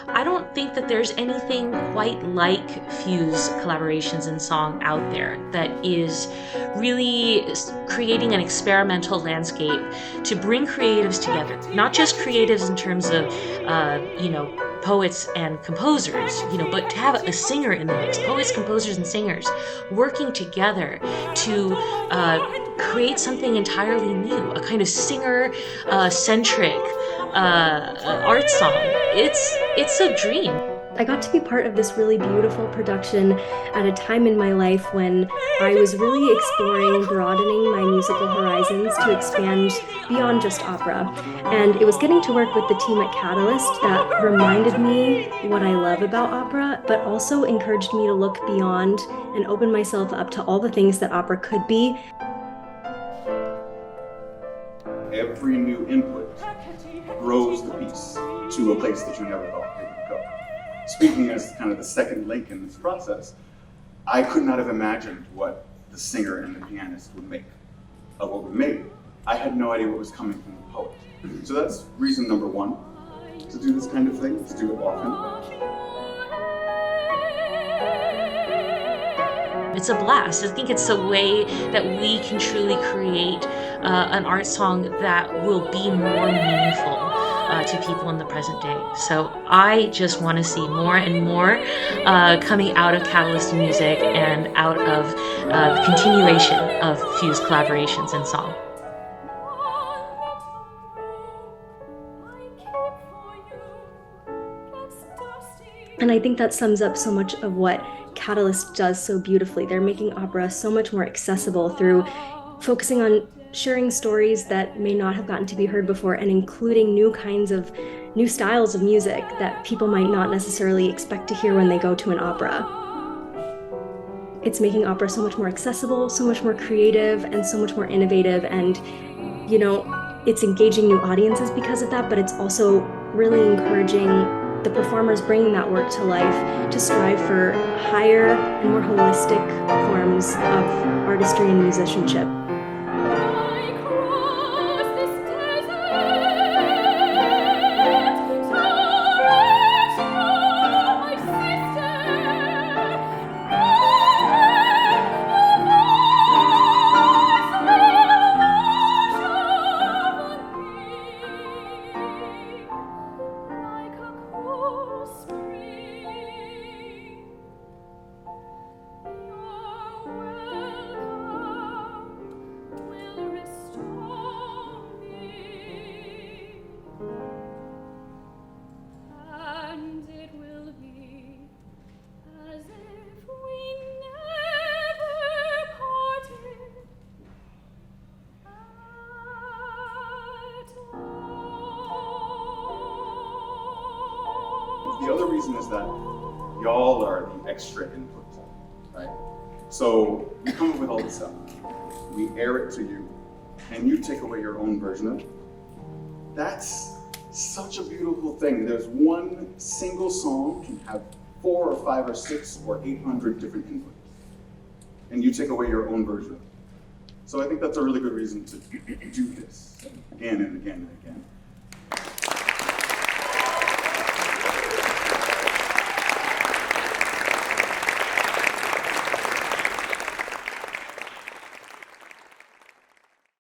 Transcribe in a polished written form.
I don't think that there's anything quite like Fuse collaborations in song out there that is really creating an experimental landscape to bring creatives together. Not just creatives in terms of, poets and composers, but to have a singer in the mix, poets, composers, and singers working together to create something entirely new, a kind of singer-centric art song. It's a dream. I got to be part of this really beautiful production at a time in my life when I was really exploring broadening my musical horizons to expand beyond just opera. And it was getting to work with the team at Catalyst that reminded me what I love about opera, but also encouraged me to look beyond and open myself up to all the things that opera could be. Every new input grows the piece to a place that you never thought it would go. Speaking as kind of the second link in this process, I could not have imagined what the singer and the pianist would make of what we made. I had no idea what was coming from the poet. So that's reason number one to do this kind of thing, to do it often. It's a blast. I think it's a way that we can truly create an art song that will be more meaningful to people in the present day. So I just want to see more and more coming out of Catalyst Music and out of the continuation of Fuse collaborations in song. And I think that sums up so much of what Catalyst does so beautifully. They're making opera so much more accessible through focusing on sharing stories that may not have gotten to be heard before and including new styles of music that people might not necessarily expect to hear when they go to an opera. It's making opera so much more accessible, so much more creative, and so much more innovative. And, it's engaging new audiences because of that, but it's also really encouraging the performers bringing that work to life to strive for higher and more holistic forms of artistry and musicianship. The other reason is that y'all are the extra input, right? So we come up with all this stuff, we air it to you, and you take away your own version of it. That's such a beautiful thing. There's one single song can have 4 or 5 or 6 or 800 different inputs, and you take away your own version of it. So I think that's a really good reason to do this again and again and again.